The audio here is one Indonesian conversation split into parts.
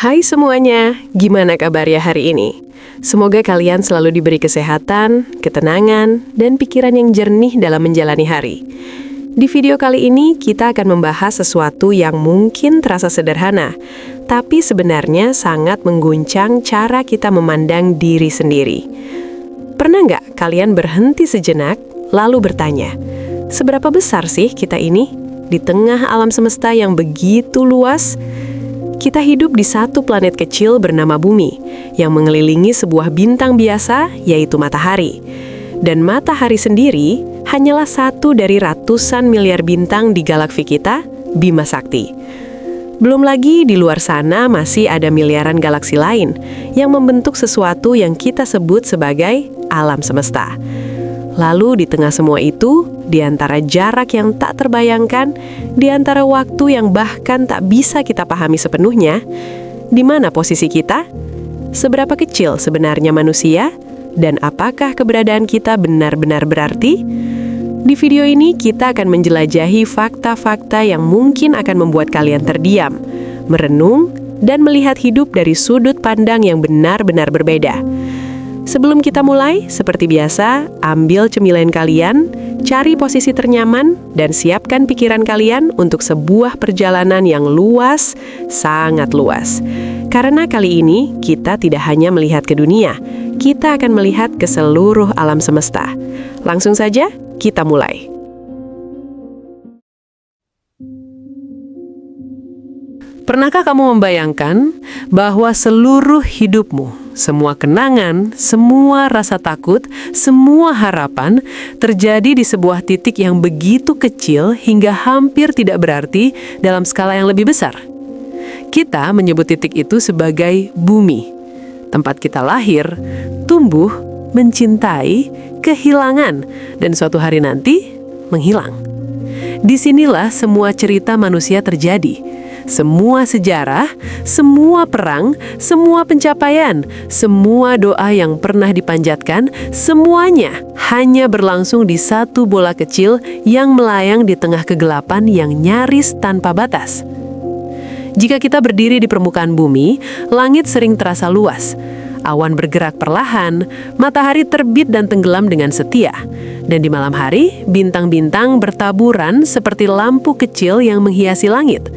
Hai semuanya, gimana kabarnya hari ini? Semoga kalian selalu diberi kesehatan, ketenangan, dan pikiran yang jernih dalam menjalani hari. Di video kali ini, kita akan membahas sesuatu yang mungkin terasa sederhana, tapi sebenarnya sangat mengguncang cara kita memandang diri sendiri. Pernah nggak kalian berhenti sejenak, lalu bertanya, seberapa besar sih kita ini? Di tengah alam semesta yang begitu luas, kita hidup di satu planet kecil bernama Bumi, yang mengelilingi sebuah bintang biasa, yaitu matahari. Dan matahari sendiri hanyalah satu dari ratusan miliar bintang di galaksi kita, Bima Sakti. Belum lagi di luar sana masih ada miliaran galaksi lain yang membentuk sesuatu yang kita sebut sebagai alam semesta. Lalu di tengah semua itu, di antara jarak yang tak terbayangkan, di antara waktu yang bahkan tak bisa kita pahami sepenuhnya, di mana posisi kita? Seberapa kecil sebenarnya manusia? Dan apakah keberadaan kita benar-benar berarti? Di video ini kita akan menjelajahi fakta-fakta yang mungkin akan membuat kalian terdiam, merenung, dan melihat hidup dari sudut pandang yang benar-benar berbeda. Sebelum kita mulai, seperti biasa, ambil cemilan kalian, cari posisi ternyaman, dan siapkan pikiran kalian untuk sebuah perjalanan yang luas, sangat luas. Karena kali ini, kita tidak hanya melihat ke dunia, kita akan melihat ke seluruh alam semesta. Langsung saja, kita mulai. Pernahkah kamu membayangkan bahwa seluruh hidupmu, semua kenangan, semua rasa takut, semua harapan terjadi di sebuah titik yang begitu kecil hingga hampir tidak berarti dalam skala yang lebih besar? Kita menyebut titik itu sebagai bumi. Tempat kita lahir, tumbuh, mencintai, kehilangan, dan suatu hari nanti menghilang. Disinilah semua cerita manusia terjadi. Semua sejarah, semua perang, semua pencapaian, semua doa yang pernah dipanjatkan, semuanya hanya berlangsung di satu bola kecil yang melayang di tengah kegelapan yang nyaris tanpa batas. Jika kita berdiri di permukaan bumi, langit sering terasa luas. Awan bergerak perlahan, matahari terbit dan tenggelam dengan setia. Dan di malam hari, bintang-bintang bertaburan seperti lampu kecil yang menghiasi langit.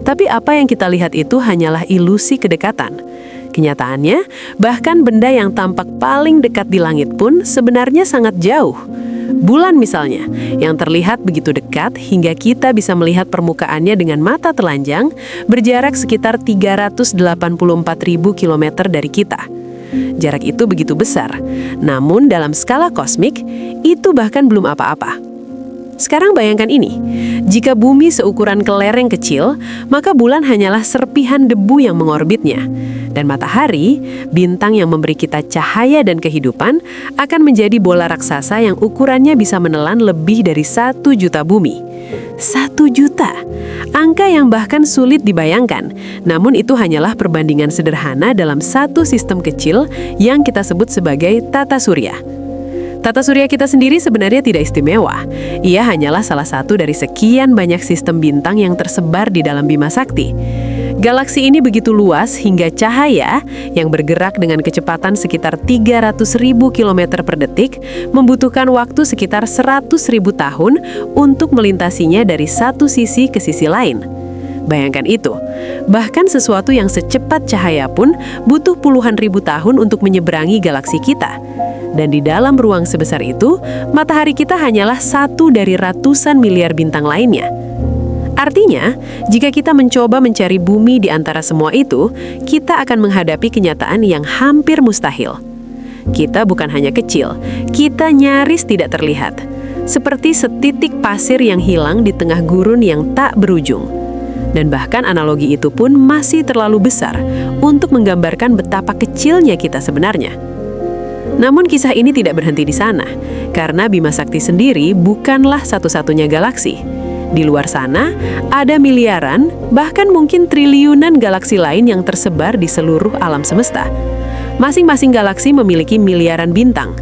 Tapi apa yang kita lihat itu hanyalah ilusi kedekatan. Kenyataannya, bahkan benda yang tampak paling dekat di langit pun sebenarnya sangat jauh. Bulan misalnya, yang terlihat begitu dekat hingga kita bisa melihat permukaannya dengan mata telanjang, berjarak sekitar 384.000 km dari kita. Jarak itu begitu besar, namun dalam skala kosmik, itu bahkan belum apa-apa. Sekarang bayangkan ini, jika bumi seukuran kelereng kecil, maka bulan hanyalah serpihan debu yang mengorbitnya. Dan matahari, bintang yang memberi kita cahaya dan kehidupan, akan menjadi bola raksasa yang ukurannya bisa menelan lebih dari 1 juta bumi. 1 juta! Angka yang bahkan sulit dibayangkan, namun itu hanyalah perbandingan sederhana dalam satu sistem kecil yang kita sebut sebagai tata surya. Tata surya kita sendiri sebenarnya tidak istimewa. Ia hanyalah salah satu dari sekian banyak sistem bintang yang tersebar di dalam Bima Sakti. Galaksi ini begitu luas hingga cahaya yang bergerak dengan kecepatan sekitar 300.000 km per detik membutuhkan waktu sekitar 100.000 tahun untuk melintasinya dari satu sisi ke sisi lain. Bayangkan itu, bahkan sesuatu yang secepat cahaya pun butuh puluhan ribu tahun untuk menyeberangi galaksi kita. Dan di dalam ruang sebesar itu, matahari kita hanyalah satu dari ratusan miliar bintang lainnya. Artinya, jika kita mencoba mencari bumi di antara semua itu, kita akan menghadapi kenyataan yang hampir mustahil. Kita bukan hanya kecil, kita nyaris tidak terlihat. Seperti setitik pasir yang hilang di tengah gurun yang tak berujung. Dan bahkan analogi itu pun masih terlalu besar untuk menggambarkan betapa kecilnya kita sebenarnya. Namun kisah ini tidak berhenti di sana, karena Bima Sakti sendiri bukanlah satu-satunya galaksi. Di luar sana, ada miliaran, bahkan mungkin triliunan galaksi lain yang tersebar di seluruh alam semesta. Masing-masing galaksi memiliki miliaran bintang.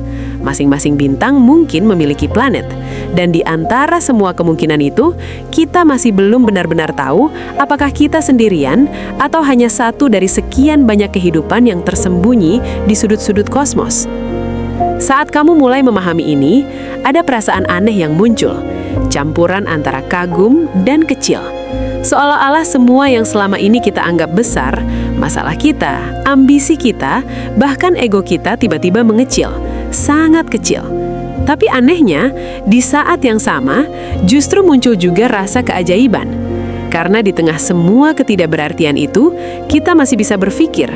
Masing-masing bintang mungkin memiliki planet. Dan di antara semua kemungkinan itu, kita masih belum benar-benar tahu apakah kita sendirian atau hanya satu dari sekian banyak kehidupan yang tersembunyi di sudut-sudut kosmos. Saat kamu mulai memahami ini, ada perasaan aneh yang muncul, campuran antara kagum dan kecil. Seolah-olah semua yang selama ini kita anggap besar, masalah kita, ambisi kita, bahkan ego kita tiba-tiba mengecil, sangat kecil. Tapi anehnya, di saat yang sama, justru muncul juga rasa keajaiban. Karena di tengah semua ketidakberartian itu, kita masih bisa berpikir,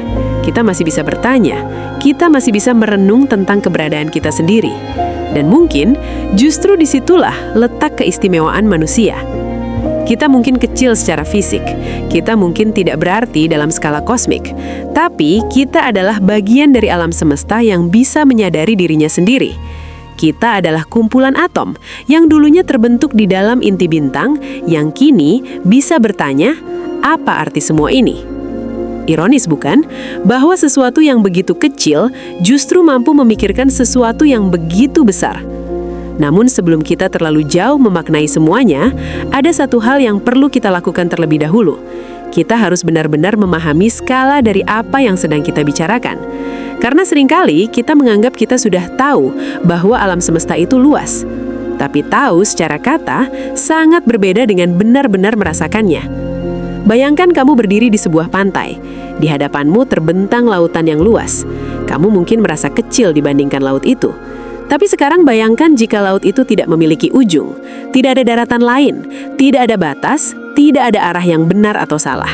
kita masih bisa bertanya, kita masih bisa merenung tentang keberadaan kita sendiri. Dan mungkin, justru disitulah letak keistimewaan manusia. Kita mungkin kecil secara fisik, kita mungkin tidak berarti dalam skala kosmik, tapi kita adalah bagian dari alam semesta yang bisa menyadari dirinya sendiri. Kita adalah kumpulan atom yang dulunya terbentuk di dalam inti bintang yang kini bisa bertanya, apa arti semua ini? Ironis bukan? Bahwa sesuatu yang begitu kecil justru mampu memikirkan sesuatu yang begitu besar. Namun sebelum kita terlalu jauh memaknai semuanya, ada satu hal yang perlu kita lakukan terlebih dahulu. Kita harus benar-benar memahami skala dari apa yang sedang kita bicarakan. Karena seringkali kita menganggap kita sudah tahu bahwa alam semesta itu luas. Tapi tahu secara kata sangat berbeda dengan benar-benar merasakannya. Bayangkan kamu berdiri di sebuah pantai. Di hadapanmu terbentang lautan yang luas. Kamu mungkin merasa kecil dibandingkan laut itu. Tapi sekarang bayangkan jika laut itu tidak memiliki ujung, tidak ada daratan lain, tidak ada batas, tidak ada arah yang benar atau salah.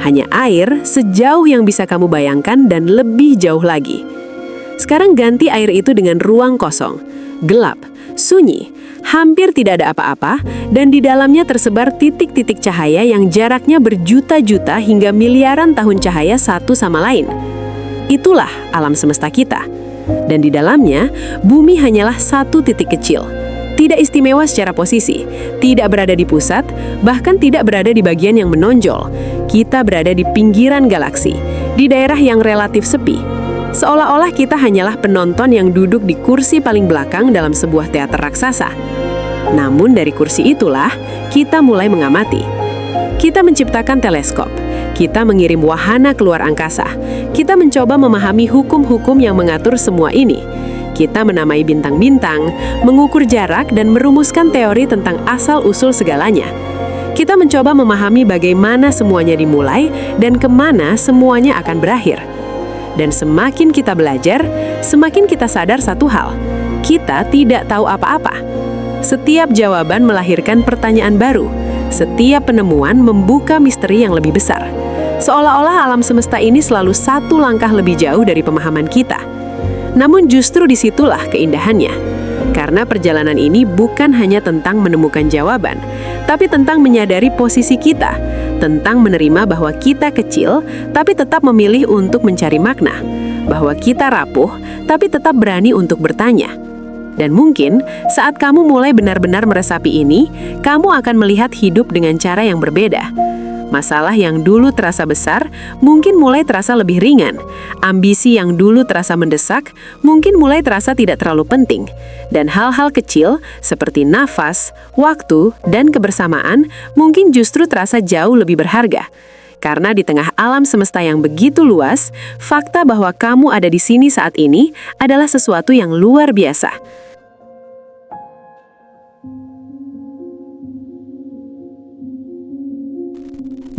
Hanya air sejauh yang bisa kamu bayangkan dan lebih jauh lagi. Sekarang ganti air itu dengan ruang kosong, gelap, sunyi, hampir tidak ada apa-apa, dan di dalamnya tersebar titik-titik cahaya yang jaraknya berjuta-juta hingga miliaran tahun cahaya satu sama lain. Itulah alam semesta kita. Dan di dalamnya, bumi hanyalah satu titik kecil. Tidak istimewa secara posisi, tidak berada di pusat, bahkan tidak berada di bagian yang menonjol. Kita berada di pinggiran galaksi, di daerah yang relatif sepi. Seolah-olah kita hanyalah penonton yang duduk di kursi paling belakang dalam sebuah teater raksasa. Namun dari kursi itulah, kita mulai mengamati. Kita menciptakan teleskop. Kita mengirim wahana keluar angkasa. Kita mencoba memahami hukum-hukum yang mengatur semua ini. Kita menamai bintang-bintang, mengukur jarak, dan merumuskan teori tentang asal-usul segalanya. Kita mencoba memahami bagaimana semuanya dimulai dan kemana semuanya akan berakhir. Dan semakin kita belajar, semakin kita sadar satu hal. Kita tidak tahu apa-apa. Setiap jawaban melahirkan pertanyaan baru. Setiap penemuan membuka misteri yang lebih besar. Seolah-olah alam semesta ini selalu satu langkah lebih jauh dari pemahaman kita. Namun justru disitulah keindahannya. Karena perjalanan ini bukan hanya tentang menemukan jawaban, tapi tentang menyadari posisi kita, tentang menerima bahwa kita kecil, tapi tetap memilih untuk mencari makna, bahwa kita rapuh, tapi tetap berani untuk bertanya. Dan mungkin saat kamu mulai benar-benar meresapi ini, kamu akan melihat hidup dengan cara yang berbeda. Masalah yang dulu terasa besar, mungkin mulai terasa lebih ringan. Ambisi yang dulu terasa mendesak, mungkin mulai terasa tidak terlalu penting. Dan hal-hal kecil, seperti nafas, waktu, dan kebersamaan, mungkin justru terasa jauh lebih berharga. Karena di tengah alam semesta yang begitu luas, fakta bahwa kamu ada di sini saat ini adalah sesuatu yang luar biasa.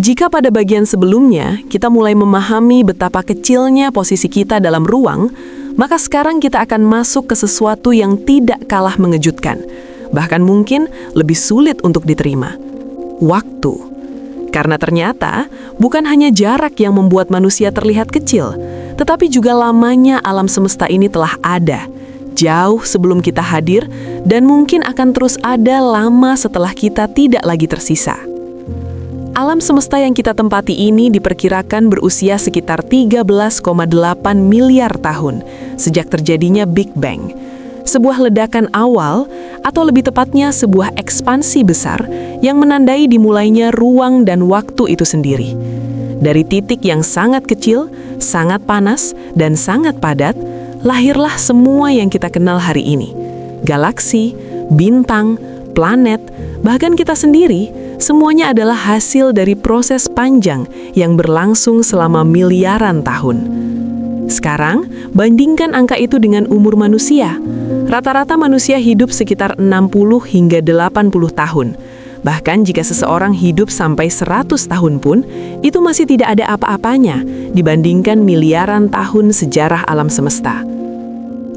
Jika pada bagian sebelumnya kita mulai memahami betapa kecilnya posisi kita dalam ruang, maka sekarang kita akan masuk ke sesuatu yang tidak kalah mengejutkan, bahkan mungkin lebih sulit untuk diterima. Waktu. Karena ternyata bukan hanya jarak yang membuat manusia terlihat kecil, tetapi juga lamanya alam semesta ini telah ada, jauh sebelum kita hadir, dan mungkin akan terus ada lama setelah kita tidak lagi tersisa. Alam semesta yang kita tempati ini diperkirakan berusia sekitar 13,8 miliar tahun sejak terjadinya Big Bang. Sebuah ledakan awal, atau lebih tepatnya sebuah ekspansi besar yang menandai dimulainya ruang dan waktu itu sendiri. Dari titik yang sangat kecil, sangat panas, dan sangat padat, lahirlah semua yang kita kenal hari ini. Galaksi, bintang, planet, bahkan kita sendiri, semuanya adalah hasil dari proses panjang yang berlangsung selama miliaran tahun. Sekarang, bandingkan angka itu dengan umur manusia. Rata-rata manusia hidup sekitar 60 hingga 80 tahun. Bahkan jika seseorang hidup sampai 100 tahun pun, itu masih tidak ada apa-apanya dibandingkan miliaran tahun sejarah alam semesta.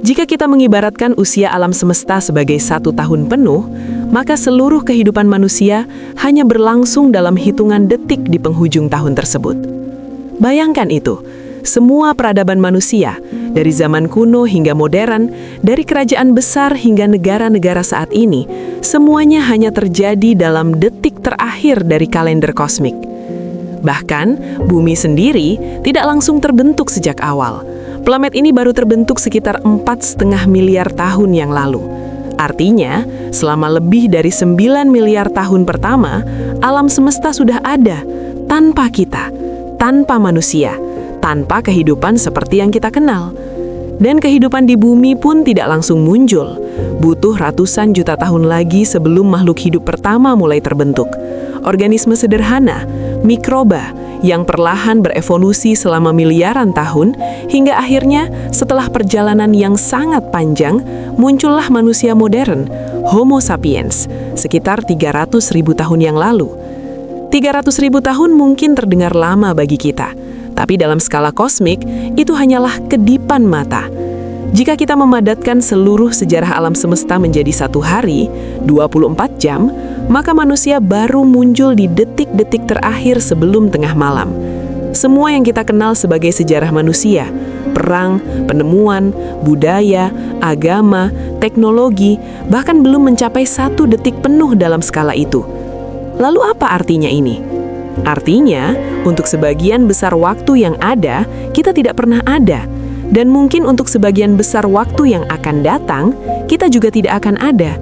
Jika kita mengibaratkan usia alam semesta sebagai 1 tahun penuh, maka seluruh kehidupan manusia hanya berlangsung dalam hitungan detik di penghujung tahun tersebut. Bayangkan itu, semua peradaban manusia, dari zaman kuno hingga modern, dari kerajaan besar hingga negara-negara saat ini, semuanya hanya terjadi dalam detik terakhir dari kalender kosmik. Bahkan, bumi sendiri tidak langsung terbentuk sejak awal. Planet ini baru terbentuk sekitar 4,5 miliar tahun yang lalu. Artinya, selama lebih dari 9 miliar tahun pertama, alam semesta sudah ada, tanpa kita, tanpa manusia, tanpa kehidupan seperti yang kita kenal. Dan kehidupan di bumi pun tidak langsung muncul. Butuh ratusan juta tahun lagi sebelum makhluk hidup pertama mulai terbentuk. Organisme sederhana, mikroba, yang perlahan berevolusi selama miliaran tahun, hingga akhirnya setelah perjalanan yang sangat panjang, muncullah manusia modern, Homo sapiens, sekitar 300.000 tahun yang lalu. 300.000 tahun mungkin terdengar lama bagi kita, tapi dalam skala kosmik, itu hanyalah kedipan mata. Jika kita memadatkan seluruh sejarah alam semesta menjadi 1 hari, 24 jam, maka manusia baru muncul di detik-detik terakhir sebelum tengah malam. Semua yang kita kenal sebagai sejarah manusia, perang, penemuan, budaya, agama, teknologi, bahkan belum mencapai 1 detik penuh dalam skala itu. Lalu apa artinya ini? Artinya, untuk sebagian besar waktu yang ada, kita tidak pernah ada. Dan mungkin untuk sebagian besar waktu yang akan datang, kita juga tidak akan ada.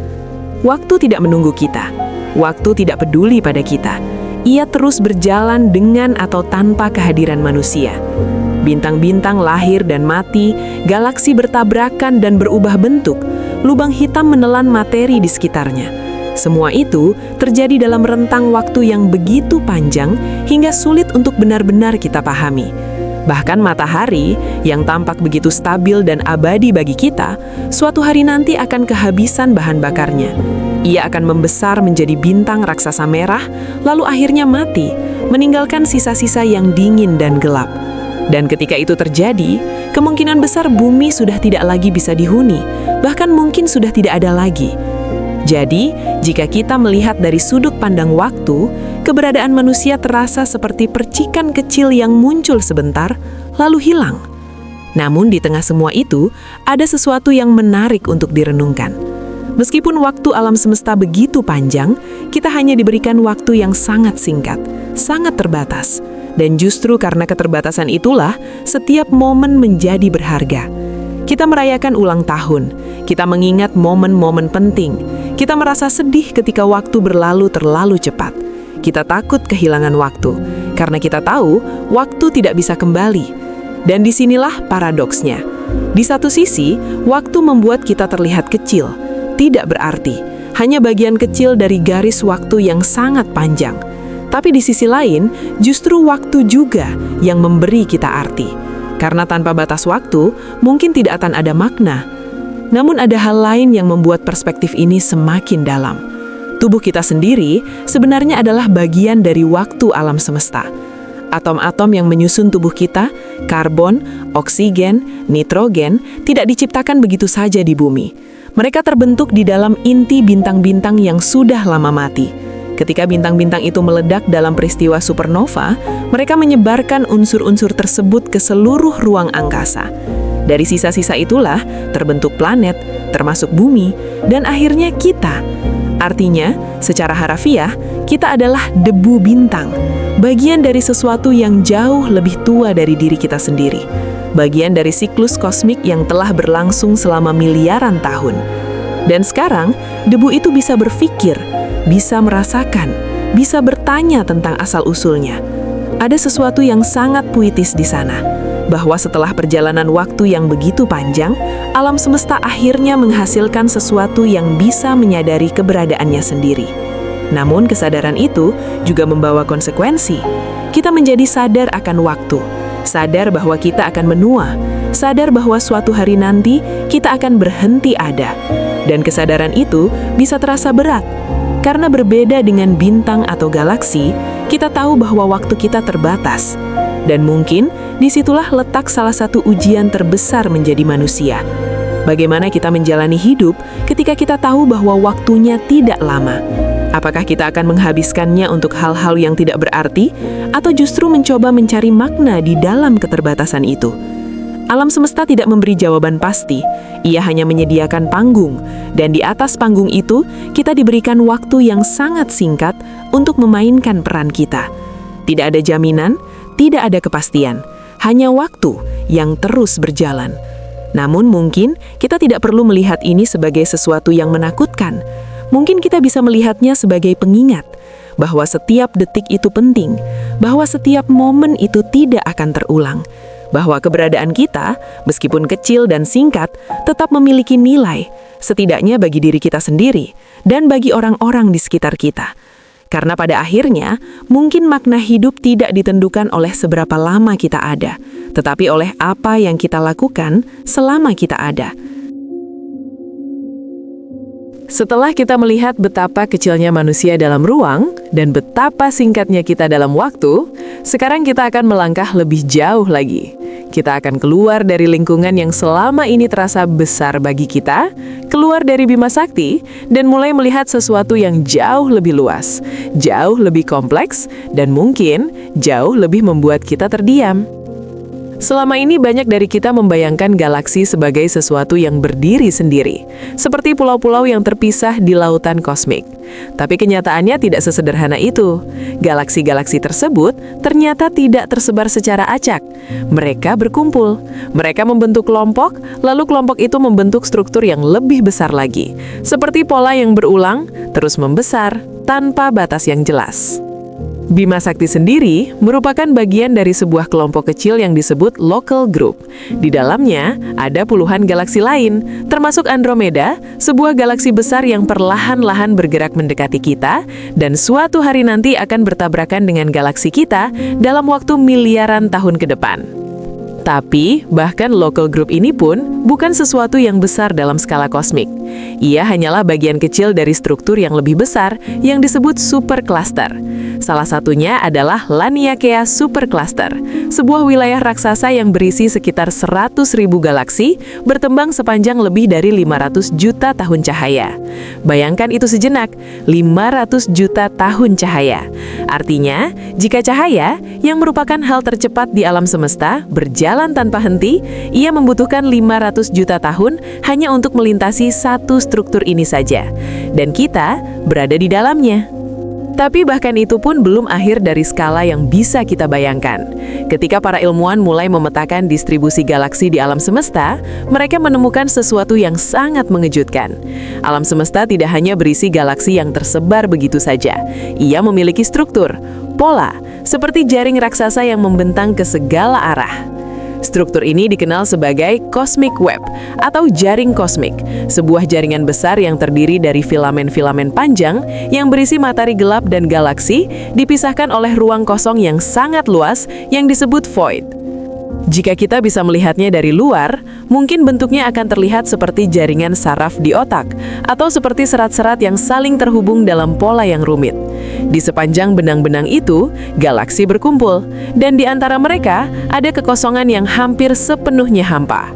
Waktu tidak menunggu kita. Waktu tidak peduli pada kita. Ia terus berjalan dengan atau tanpa kehadiran manusia. Bintang-bintang lahir dan mati, galaksi bertabrakan dan berubah bentuk, lubang hitam menelan materi di sekitarnya. Semua itu terjadi dalam rentang waktu yang begitu panjang hingga sulit untuk benar-benar kita pahami. Bahkan matahari, yang tampak begitu stabil dan abadi bagi kita, suatu hari nanti akan kehabisan bahan bakarnya. Ia akan membesar menjadi bintang raksasa merah, lalu akhirnya mati, meninggalkan sisa-sisa yang dingin dan gelap. Dan ketika itu terjadi, kemungkinan besar bumi sudah tidak lagi bisa dihuni, bahkan mungkin sudah tidak ada lagi. Jadi, jika kita melihat dari sudut pandang waktu, keberadaan manusia terasa seperti percikan kecil yang muncul sebentar, lalu hilang. Namun di tengah semua itu, ada sesuatu yang menarik untuk direnungkan. Meskipun waktu alam semesta begitu panjang, kita hanya diberikan waktu yang sangat singkat, sangat terbatas. Dan justru karena keterbatasan itulah, setiap momen menjadi berharga. Kita merayakan ulang tahun, kita mengingat momen-momen penting, kita merasa sedih ketika waktu berlalu terlalu cepat. Kita takut kehilangan waktu, karena kita tahu waktu tidak bisa kembali. Dan disinilah paradoksnya. Di satu sisi, waktu membuat kita terlihat kecil, tidak berarti, hanya bagian kecil dari garis waktu yang sangat panjang. Tapi di sisi lain, justru waktu juga yang memberi kita arti. Karena tanpa batas waktu, mungkin tidak akan ada makna. Namun ada hal lain yang membuat perspektif ini semakin dalam. Tubuh kita sendiri sebenarnya adalah bagian dari waktu alam semesta. Atom-atom yang menyusun tubuh kita, karbon, oksigen, nitrogen, tidak diciptakan begitu saja di bumi. Mereka terbentuk di dalam inti bintang-bintang yang sudah lama mati. Ketika bintang-bintang itu meledak dalam peristiwa supernova, mereka menyebarkan unsur-unsur tersebut ke seluruh ruang angkasa. Dari sisa-sisa itulah terbentuk planet, termasuk bumi, dan akhirnya kita. Artinya, secara harafiah, kita adalah debu bintang, bagian dari sesuatu yang jauh lebih tua dari diri kita sendiri, bagian dari siklus kosmik yang telah berlangsung selama miliaran tahun. Dan sekarang, debu itu bisa berpikir, bisa merasakan, bisa bertanya tentang asal-usulnya. Ada sesuatu yang sangat puitis di sana. bahwa setelah perjalanan waktu yang begitu panjang, alam semesta akhirnya menghasilkan sesuatu yang bisa menyadari keberadaannya sendiri. Namun kesadaran itu juga membawa konsekuensi. Kita menjadi sadar akan waktu, sadar bahwa kita akan menua, sadar bahwa suatu hari nanti kita akan berhenti ada. Dan kesadaran itu bisa terasa berat, karena berbeda dengan bintang atau galaksi, kita tahu bahwa waktu kita terbatas. Dan mungkin disitulah letak salah satu ujian terbesar menjadi manusia. Bagaimana kita menjalani hidup ketika kita tahu bahwa waktunya tidak lama? Apakah kita akan menghabiskannya untuk hal-hal yang tidak berarti, atau justru mencoba mencari makna di dalam keterbatasan itu? Alam semesta tidak memberi jawaban pasti, ia hanya menyediakan panggung, dan di atas panggung itu, kita diberikan waktu yang sangat singkat untuk memainkan peran kita. Tidak ada jaminan, tidak ada kepastian, hanya waktu yang terus berjalan. Namun mungkin kita tidak perlu melihat ini sebagai sesuatu yang menakutkan. Mungkin kita bisa melihatnya sebagai pengingat bahwa setiap detik itu penting, bahwa setiap momen itu tidak akan terulang, bahwa keberadaan kita, meskipun kecil dan singkat, tetap memiliki nilai, setidaknya bagi diri kita sendiri dan bagi orang-orang di sekitar kita. Karena pada akhirnya, mungkin makna hidup tidak ditentukan oleh seberapa lama kita ada, tetapi oleh apa yang kita lakukan selama kita ada. Setelah kita melihat betapa kecilnya manusia dalam ruang dan betapa singkatnya kita dalam waktu, sekarang kita akan melangkah lebih jauh lagi. Kita akan keluar dari lingkungan yang selama ini terasa besar bagi kita, keluar dari Bima Sakti, dan mulai melihat sesuatu yang jauh lebih luas, jauh lebih kompleks, dan mungkin jauh lebih membuat kita terdiam. Selama ini banyak dari kita membayangkan galaksi sebagai sesuatu yang berdiri sendiri, seperti pulau-pulau yang terpisah di lautan kosmik. Tapi kenyataannya tidak sesederhana itu. Galaksi-galaksi tersebut ternyata tidak tersebar secara acak. Mereka berkumpul, mereka membentuk kelompok, lalu kelompok itu membentuk struktur yang lebih besar lagi, seperti pola yang berulang, terus membesar, tanpa batas yang jelas. Bima Sakti sendiri merupakan bagian dari sebuah kelompok kecil yang disebut Local Group. Di dalamnya ada puluhan galaksi lain, termasuk Andromeda, sebuah galaksi besar yang perlahan-lahan bergerak mendekati kita, dan suatu hari nanti akan bertabrakan dengan galaksi kita dalam waktu miliaran tahun ke depan. Tapi, bahkan Local Group ini pun bukan sesuatu yang besar dalam skala kosmik. Ia hanyalah bagian kecil dari struktur yang lebih besar yang disebut supercluster. Salah satunya adalah Laniakea Supercluster, sebuah wilayah raksasa yang berisi sekitar 100.000 galaksi bertembang sepanjang lebih dari 500 juta tahun cahaya. Bayangkan itu sejenak, 500 juta tahun cahaya. Artinya, jika cahaya, yang merupakan hal tercepat di alam semesta, berjalan tanpa henti, ia membutuhkan 500 juta tahun hanya untuk melintasi satu struktur ini saja. Dan kita berada di dalamnya. Tapi bahkan itu pun belum akhir dari skala yang bisa kita bayangkan. Ketika para ilmuwan mulai memetakan distribusi galaksi di alam semesta, mereka menemukan sesuatu yang sangat mengejutkan. Alam semesta tidak hanya berisi galaksi yang tersebar begitu saja. Ia memiliki struktur, pola, seperti jaring raksasa yang membentang ke segala arah. Struktur ini dikenal sebagai Cosmic Web atau jaring kosmik, sebuah jaringan besar yang terdiri dari filamen-filamen panjang yang berisi matahari gelap dan galaksi, dipisahkan oleh ruang kosong yang sangat luas yang disebut void. Jika kita bisa melihatnya dari luar, mungkin bentuknya akan terlihat seperti jaringan saraf di otak, atau seperti serat-serat yang saling terhubung dalam pola yang rumit. Di sepanjang benang-benang itu, galaksi berkumpul, dan di antara mereka ada kekosongan yang hampir sepenuhnya hampa.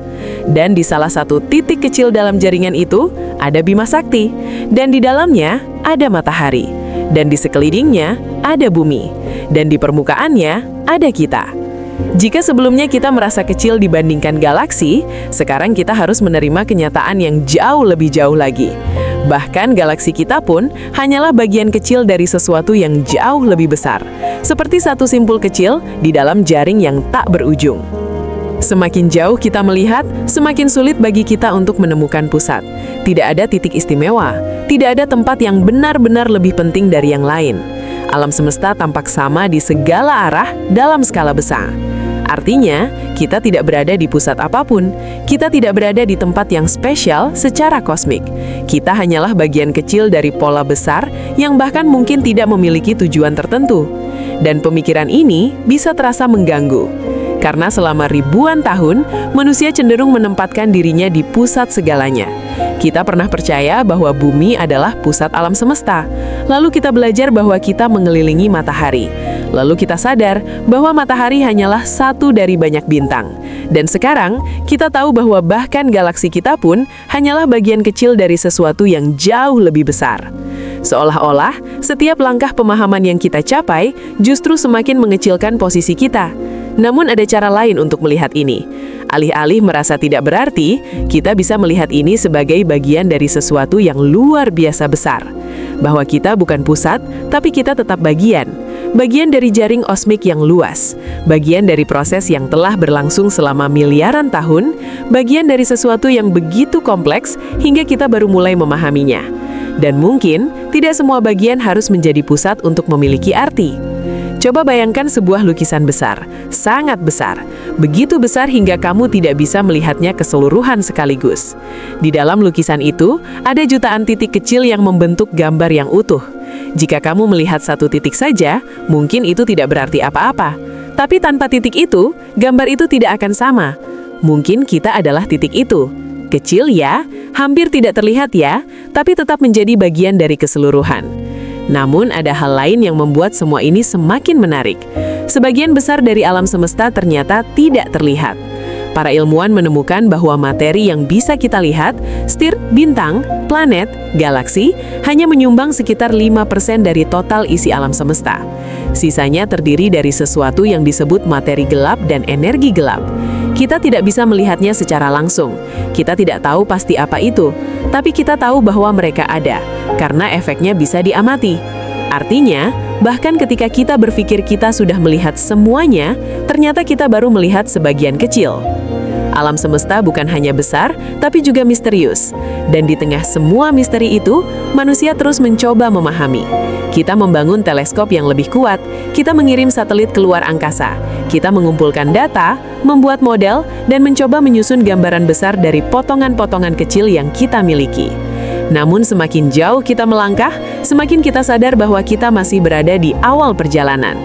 Dan di salah satu titik kecil dalam jaringan itu, ada Bima Sakti, dan di dalamnya ada matahari, dan di sekelilingnya ada bumi, dan di permukaannya ada kita. Jika sebelumnya kita merasa kecil dibandingkan galaksi, sekarang kita harus menerima kenyataan yang jauh lebih jauh lagi. Bahkan galaksi kita pun hanyalah bagian kecil dari sesuatu yang jauh lebih besar, seperti satu simpul kecil di dalam jaring yang tak berujung. Semakin jauh kita melihat, semakin sulit bagi kita untuk menemukan pusat. Tidak ada titik istimewa, tidak ada tempat yang benar-benar lebih penting dari yang lain. Alam semesta tampak sama di segala arah dalam skala besar. Artinya, kita tidak berada di pusat apapun. Kita tidak berada di tempat yang spesial secara kosmik. Kita hanyalah bagian kecil dari pola besar yang bahkan mungkin tidak memiliki tujuan tertentu. Dan pemikiran ini bisa terasa mengganggu. Karena selama ribuan tahun, manusia cenderung menempatkan dirinya di pusat segalanya. Kita pernah percaya bahwa bumi adalah pusat alam semesta. Lalu kita belajar bahwa kita mengelilingi matahari. Lalu kita sadar bahwa matahari hanyalah satu dari banyak bintang. Dan sekarang, kita tahu bahwa bahkan galaksi kita pun hanyalah bagian kecil dari sesuatu yang jauh lebih besar. Seolah-olah, setiap langkah pemahaman yang kita capai justru semakin mengecilkan posisi kita. Namun ada cara lain untuk melihat ini. Alih-alih merasa tidak berarti, kita bisa melihat ini sebagai bagian dari sesuatu yang luar biasa besar. Bahwa kita bukan pusat, tapi kita tetap bagian. Bagian dari jaring kosmik yang luas. Bagian dari proses yang telah berlangsung selama miliaran tahun. Bagian dari sesuatu yang begitu kompleks hingga kita baru mulai memahaminya. Dan mungkin, tidak semua bagian harus menjadi pusat untuk memiliki arti. Coba bayangkan sebuah lukisan besar, sangat besar. Begitu besar hingga kamu tidak bisa melihatnya keseluruhan sekaligus. Di dalam lukisan itu, ada jutaan titik kecil yang membentuk gambar yang utuh. Jika kamu melihat satu titik saja, mungkin itu tidak berarti apa-apa. Tapi tanpa titik itu, gambar itu tidak akan sama. Mungkin kita adalah titik itu. Kecil ya, hampir tidak terlihat ya, tapi tetap menjadi bagian dari keseluruhan. Namun ada hal lain yang membuat semua ini semakin menarik. Sebagian besar dari alam semesta ternyata tidak terlihat. Para ilmuwan menemukan bahwa materi yang bisa kita lihat, setir, bintang, planet, galaksi, hanya menyumbang sekitar 5% dari total isi alam semesta. Sisanya terdiri dari sesuatu yang disebut materi gelap dan energi gelap. Kita tidak bisa melihatnya secara langsung. Kita tidak tahu pasti apa itu, tapi kita tahu bahwa mereka ada, karena efeknya bisa diamati. Artinya, bahkan ketika kita berpikir kita sudah melihat semuanya, ternyata kita baru melihat sebagian kecil. Alam semesta bukan hanya besar, tapi juga misterius. Dan di tengah semua misteri itu, manusia terus mencoba memahami. Kita membangun teleskop yang lebih kuat, kita mengirim satelit keluar angkasa, kita mengumpulkan data, membuat model, dan mencoba menyusun gambaran besar dari potongan-potongan kecil yang kita miliki. Namun semakin jauh kita melangkah, semakin kita sadar bahwa kita masih berada di awal perjalanan.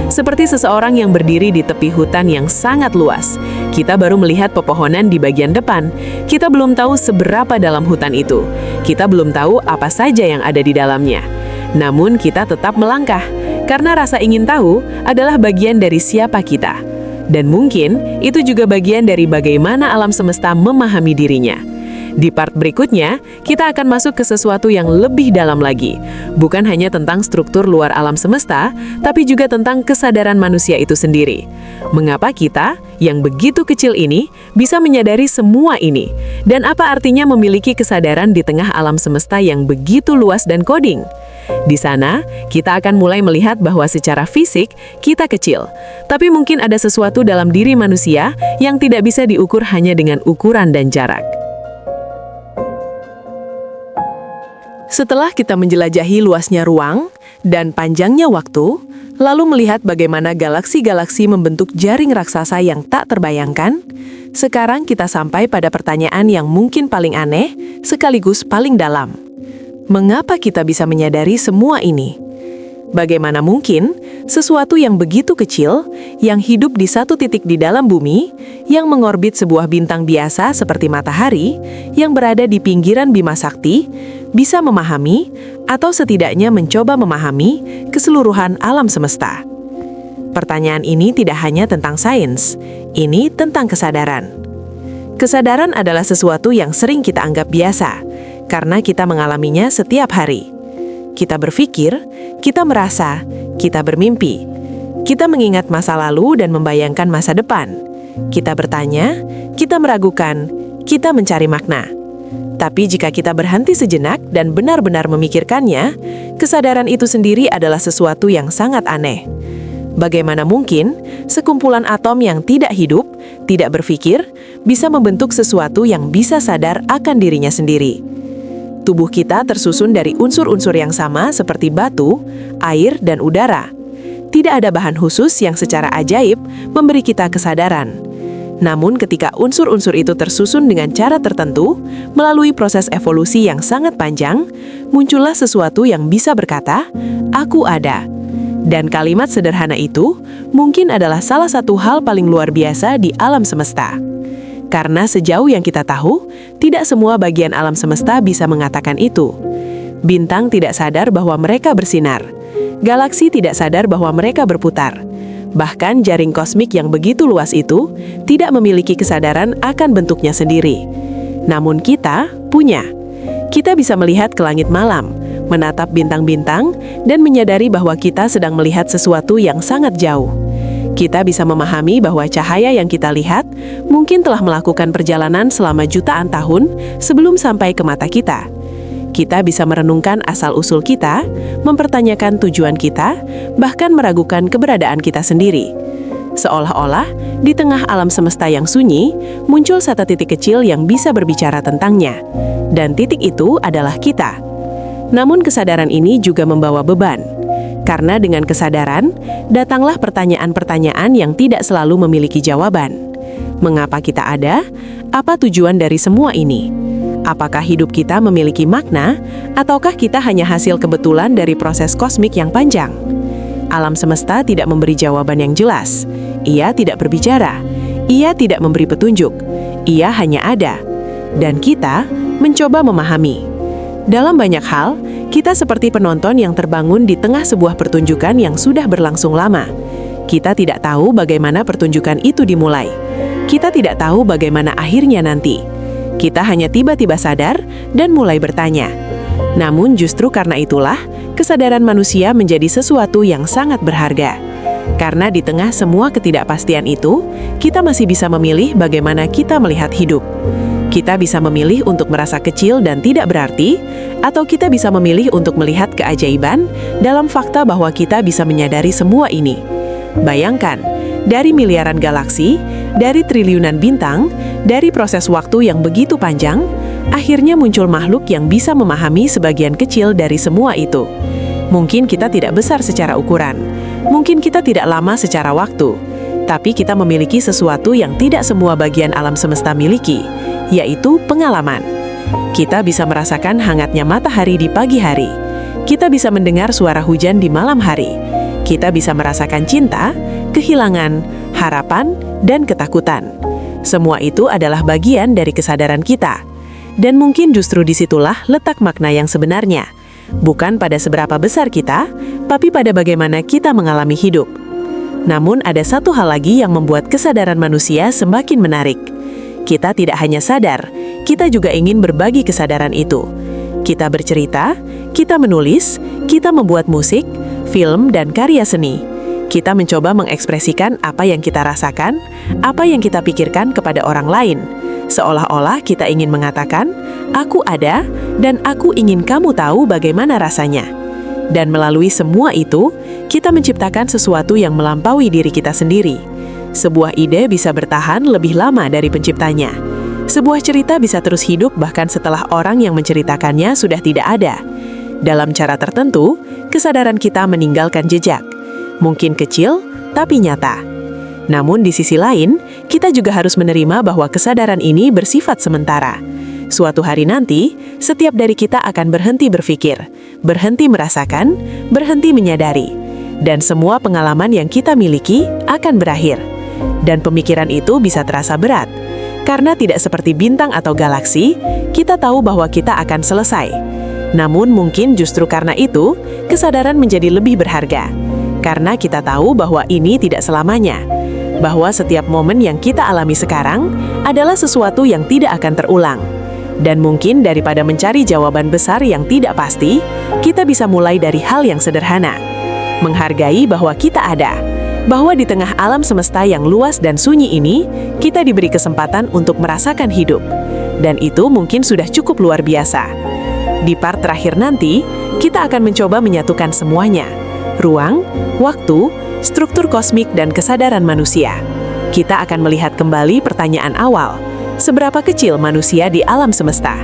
Seperti seseorang yang berdiri di tepi hutan yang sangat luas. Kita baru melihat pepohonan di bagian depan. Kita belum tahu seberapa dalam hutan itu. Kita belum tahu apa saja yang ada di dalamnya. Namun kita tetap melangkah, karena rasa ingin tahu adalah bagian dari siapa kita. Dan mungkin itu juga bagian dari bagaimana alam semesta memahami dirinya. Di part berikutnya, kita akan masuk ke sesuatu yang lebih dalam lagi. Bukan hanya tentang struktur luar alam semesta, tapi juga tentang kesadaran manusia itu sendiri. Mengapa kita, yang begitu kecil ini, bisa menyadari semua ini? Dan apa artinya memiliki kesadaran di tengah alam semesta yang begitu luas dan koding? Di sana, kita akan mulai melihat bahwa secara fisik, kita kecil. Tapi mungkin ada sesuatu dalam diri manusia yang tidak bisa diukur hanya dengan ukuran dan jarak. Setelah kita menjelajahi luasnya ruang dan panjangnya waktu, lalu melihat bagaimana galaksi-galaksi membentuk jaring raksasa yang tak terbayangkan, sekarang kita sampai pada pertanyaan yang mungkin paling aneh, sekaligus paling dalam. Mengapa kita bisa menyadari semua ini? Bagaimana mungkin sesuatu yang begitu kecil, yang hidup di satu titik di dalam bumi, yang mengorbit sebuah bintang biasa seperti matahari, yang berada di pinggiran Bima Sakti, bisa memahami atau setidaknya mencoba memahami keseluruhan alam semesta? Pertanyaan ini tidak hanya tentang sains, ini tentang kesadaran. Kesadaran adalah sesuatu yang sering kita anggap biasa, karena kita mengalaminya setiap hari. Kita berpikir, kita merasa, kita bermimpi. Kita mengingat masa lalu dan membayangkan masa depan. Kita bertanya, kita meragukan, kita mencari makna. Tapi jika kita berhenti sejenak dan benar-benar memikirkannya, kesadaran itu sendiri adalah sesuatu yang sangat aneh. Bagaimana mungkin sekumpulan atom yang tidak hidup, tidak berpikir, bisa membentuk sesuatu yang bisa sadar akan dirinya sendiri? Tubuh kita tersusun dari unsur-unsur yang sama seperti batu, air, dan udara. Tidak ada bahan khusus yang secara ajaib memberi kita kesadaran. Namun ketika unsur-unsur itu tersusun dengan cara tertentu, melalui proses evolusi yang sangat panjang, muncullah sesuatu yang bisa berkata, "Aku ada." Dan kalimat sederhana itu mungkin adalah salah satu hal paling luar biasa di alam semesta. Karena sejauh yang kita tahu, tidak semua bagian alam semesta bisa mengatakan itu. Bintang tidak sadar bahwa mereka bersinar. Galaksi tidak sadar bahwa mereka berputar. Bahkan jaring kosmik yang begitu luas itu tidak memiliki kesadaran akan bentuknya sendiri. Namun kita punya. Kita bisa melihat ke langit malam, menatap bintang-bintang, dan menyadari bahwa kita sedang melihat sesuatu yang sangat jauh. Kita bisa memahami bahwa cahaya yang kita lihat mungkin telah melakukan perjalanan selama jutaan tahun sebelum sampai ke mata kita. Kita bisa merenungkan asal-usul kita, mempertanyakan tujuan kita, bahkan meragukan keberadaan kita sendiri. Seolah-olah, di tengah alam semesta yang sunyi, muncul satu titik kecil yang bisa berbicara tentangnya. Dan titik itu adalah kita. Namun kesadaran ini juga membawa beban. Karena dengan kesadaran, datanglah pertanyaan-pertanyaan yang tidak selalu memiliki jawaban. Mengapa kita ada? Apa tujuan dari semua ini? Apakah hidup kita memiliki makna, ataukah kita hanya hasil kebetulan dari proses kosmik yang panjang? Alam semesta tidak memberi jawaban yang jelas. Ia tidak berbicara. Ia tidak memberi petunjuk. Ia hanya ada. Dan kita mencoba memahami. Dalam banyak hal, kita seperti penonton yang terbangun di tengah sebuah pertunjukan yang sudah berlangsung lama. Kita tidak tahu bagaimana pertunjukan itu dimulai. Kita tidak tahu bagaimana akhirnya nanti. Kita hanya tiba-tiba sadar dan mulai bertanya. Namun justru karena itulah, kesadaran manusia menjadi sesuatu yang sangat berharga. Karena di tengah semua ketidakpastian itu, kita masih bisa memilih bagaimana kita melihat hidup. Kita bisa memilih untuk merasa kecil dan tidak berarti, atau kita bisa memilih untuk melihat keajaiban dalam fakta bahwa kita bisa menyadari semua ini. Bayangkan, dari miliaran galaksi, dari triliunan bintang, dari proses waktu yang begitu panjang, akhirnya muncul makhluk yang bisa memahami sebagian kecil dari semua itu. Mungkin kita tidak besar secara ukuran, mungkin kita tidak lama secara waktu, tapi kita memiliki sesuatu yang tidak semua bagian alam semesta miliki, yaitu pengalaman. Kita bisa merasakan hangatnya matahari di pagi hari. Kita bisa mendengar suara hujan di malam hari. Kita bisa merasakan cinta, kehilangan, harapan, dan ketakutan. Semua itu adalah bagian dari kesadaran kita. Dan mungkin justru disitulah letak makna yang sebenarnya. Bukan pada seberapa besar kita, tapi pada bagaimana kita mengalami hidup. Namun ada satu hal lagi yang membuat kesadaran manusia semakin menarik. Kita tidak hanya sadar, kita juga ingin berbagi kesadaran itu. Kita bercerita, kita menulis, kita membuat musik, film, dan karya seni. Kita mencoba mengekspresikan apa yang kita rasakan, apa yang kita pikirkan kepada orang lain. Seolah-olah kita ingin mengatakan, "Aku ada, dan aku ingin kamu tahu bagaimana rasanya." Dan melalui semua itu, kita menciptakan sesuatu yang melampaui diri kita sendiri. Sebuah ide bisa bertahan lebih lama dari penciptanya. Sebuah cerita bisa terus hidup bahkan setelah orang yang menceritakannya sudah tidak ada. Dalam cara tertentu, kesadaran kita meninggalkan jejak. Mungkin kecil, tapi nyata. Namun di sisi lain, kita juga harus menerima bahwa kesadaran ini bersifat sementara. Suatu hari nanti, setiap dari kita akan berhenti berpikir, berhenti merasakan, berhenti menyadari. Dan semua pengalaman yang kita miliki akan berakhir. Dan pemikiran itu bisa terasa berat. Karena tidak seperti bintang atau galaksi, kita tahu bahwa kita akan selesai. Namun mungkin justru karena itu, kesadaran menjadi lebih berharga. Karena kita tahu bahwa ini tidak selamanya. Bahwa setiap momen yang kita alami sekarang adalah sesuatu yang tidak akan terulang. Dan mungkin daripada mencari jawaban besar yang tidak pasti, kita bisa mulai dari hal yang sederhana. Menghargai bahwa kita ada. Bahwa di tengah alam semesta yang luas dan sunyi ini, kita diberi kesempatan untuk merasakan hidup. Dan itu mungkin sudah cukup luar biasa. Di part terakhir nanti, kita akan mencoba menyatukan semuanya. Ruang, waktu, struktur kosmik, dan kesadaran manusia. Kita akan melihat kembali pertanyaan awal. Seberapa kecil manusia di alam semesta?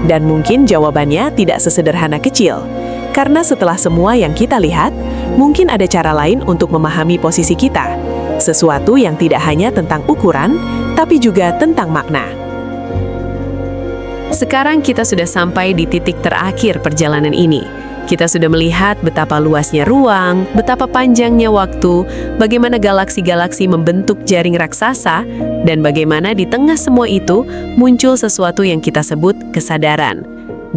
Dan mungkin jawabannya tidak sesederhana kecil. Karena setelah semua yang kita lihat, mungkin ada cara lain untuk memahami posisi kita. Sesuatu yang tidak hanya tentang ukuran, tapi juga tentang makna. Sekarang kita sudah sampai di titik terakhir perjalanan ini. Kita sudah melihat betapa luasnya ruang, betapa panjangnya waktu, bagaimana galaksi-galaksi membentuk jaring raksasa, dan bagaimana di tengah semua itu muncul sesuatu yang kita sebut kesadaran.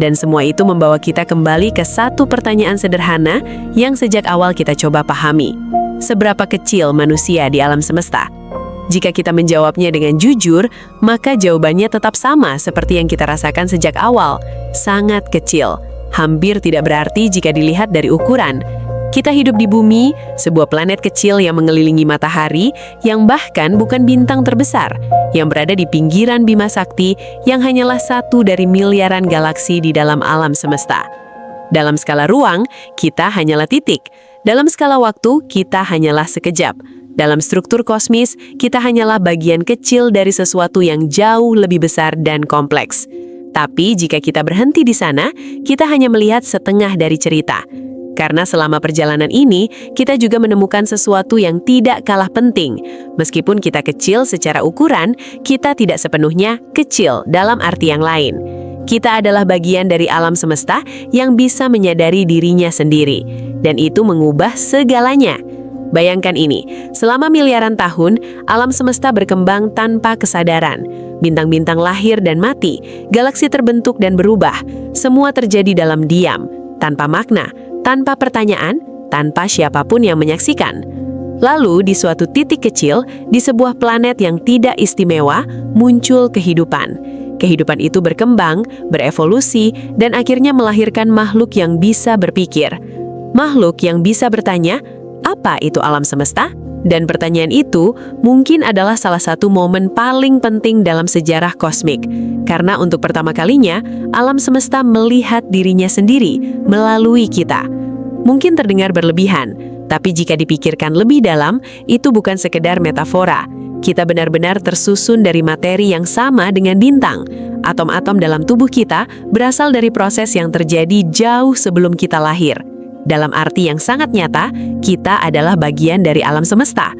Dan semua itu membawa kita kembali ke satu pertanyaan sederhana yang sejak awal kita coba pahami. Seberapa kecil manusia di alam semesta? Jika kita menjawabnya dengan jujur, maka jawabannya tetap sama seperti yang kita rasakan sejak awal, sangat kecil. Hampir tidak berarti jika dilihat dari ukuran. Kita hidup di bumi, sebuah planet kecil yang mengelilingi matahari, yang bahkan bukan bintang terbesar, yang berada di pinggiran Bima Sakti, yang hanyalah satu dari miliaran galaksi di dalam alam semesta. Dalam skala ruang, kita hanyalah titik. Dalam skala waktu, kita hanyalah sekejap. Dalam struktur kosmis, kita hanyalah bagian kecil dari sesuatu yang jauh lebih besar dan kompleks. Tapi jika kita berhenti di sana, kita hanya melihat setengah dari cerita. Karena selama perjalanan ini, kita juga menemukan sesuatu yang tidak kalah penting. Meskipun kita kecil secara ukuran, kita tidak sepenuhnya kecil dalam arti yang lain. Kita adalah bagian dari alam semesta yang bisa menyadari dirinya sendiri. Dan itu mengubah segalanya. Bayangkan ini, selama miliaran tahun, alam semesta berkembang tanpa kesadaran. Bintang-bintang lahir dan mati, galaksi terbentuk dan berubah. Semua terjadi dalam diam, tanpa makna, tanpa pertanyaan, tanpa siapapun yang menyaksikan. Lalu, di suatu titik kecil, di sebuah planet yang tidak istimewa, muncul kehidupan. Kehidupan itu berkembang, berevolusi, dan akhirnya melahirkan makhluk yang bisa berpikir. Makhluk yang bisa bertanya, apa itu alam semesta? Dan pertanyaan itu mungkin adalah salah satu momen paling penting dalam sejarah kosmik. Karena untuk pertama kalinya, alam semesta melihat dirinya sendiri melalui kita. Mungkin terdengar berlebihan, tapi jika dipikirkan lebih dalam, itu bukan sekedar metafora. Kita benar-benar tersusun dari materi yang sama dengan bintang. Atom-atom dalam tubuh kita berasal dari proses yang terjadi jauh sebelum kita lahir. Dalam arti yang sangat nyata, kita adalah bagian dari alam semesta.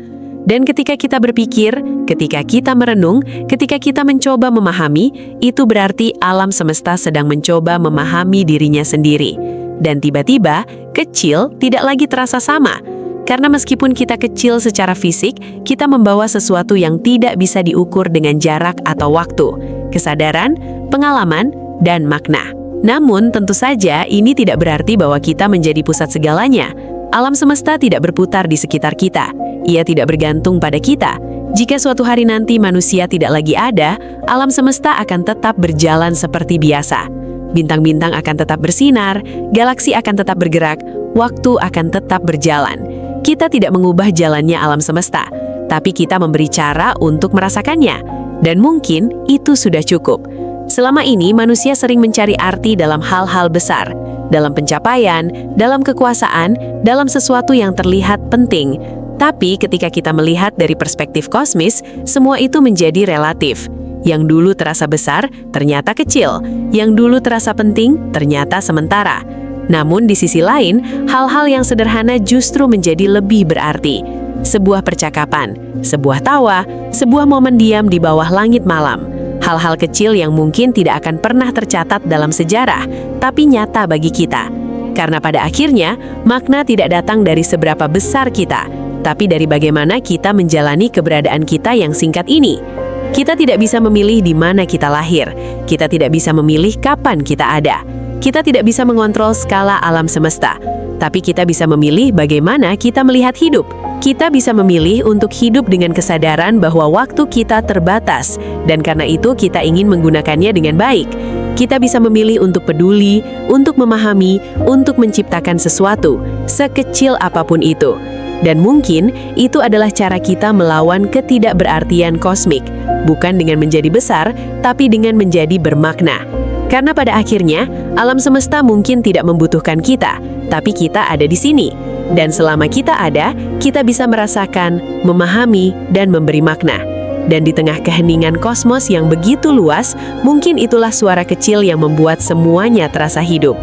Dan ketika kita berpikir, ketika kita merenung, ketika kita mencoba memahami, itu berarti alam semesta sedang mencoba memahami dirinya sendiri. Dan tiba-tiba, kecil tidak lagi terasa sama. Karena meskipun kita kecil secara fisik, kita membawa sesuatu yang tidak bisa diukur dengan jarak atau waktu, kesadaran, pengalaman, dan makna. Namun, tentu saja ini tidak berarti bahwa kita menjadi pusat segalanya. Alam semesta tidak berputar di sekitar kita. Ia tidak bergantung pada kita. Jika suatu hari nanti manusia tidak lagi ada, alam semesta akan tetap berjalan seperti biasa. Bintang-bintang akan tetap bersinar, galaksi akan tetap bergerak, waktu akan tetap berjalan. Kita tidak mengubah jalannya alam semesta, tapi kita memberi cara untuk merasakannya. Dan mungkin itu sudah cukup. Selama ini manusia sering mencari arti dalam hal-hal besar, dalam pencapaian, dalam kekuasaan, dalam sesuatu yang terlihat penting. Tapi ketika kita melihat dari perspektif kosmis, semua itu menjadi relatif. Yang dulu terasa besar, ternyata kecil. Yang dulu terasa penting, ternyata sementara. Namun di sisi lain, hal-hal yang sederhana justru menjadi lebih berarti. Sebuah percakapan, sebuah tawa, sebuah momen diam di bawah langit malam. Hal-hal kecil yang mungkin tidak akan pernah tercatat dalam sejarah, tapi nyata bagi kita. Karena pada akhirnya, makna tidak datang dari seberapa besar kita, tapi dari bagaimana kita menjalani keberadaan kita yang singkat ini. Kita tidak bisa memilih di mana kita lahir. Kita tidak bisa memilih kapan kita ada. Kita tidak bisa mengontrol skala alam semesta. Tapi kita bisa memilih bagaimana kita melihat hidup. Kita bisa memilih untuk hidup dengan kesadaran bahwa waktu kita terbatas, dan karena itu kita ingin menggunakannya dengan baik. Kita bisa memilih untuk peduli, untuk memahami, untuk menciptakan sesuatu, sekecil apapun itu. Dan mungkin itu adalah cara kita melawan ketidakberartian kosmik, bukan dengan menjadi besar, tapi dengan menjadi bermakna. Karena pada akhirnya, alam semesta mungkin tidak membutuhkan kita, tapi kita ada di sini. Dan selama kita ada, kita bisa merasakan, memahami, dan memberi makna. Dan di tengah keheningan kosmos yang begitu luas, mungkin itulah suara kecil yang membuat semuanya terasa hidup.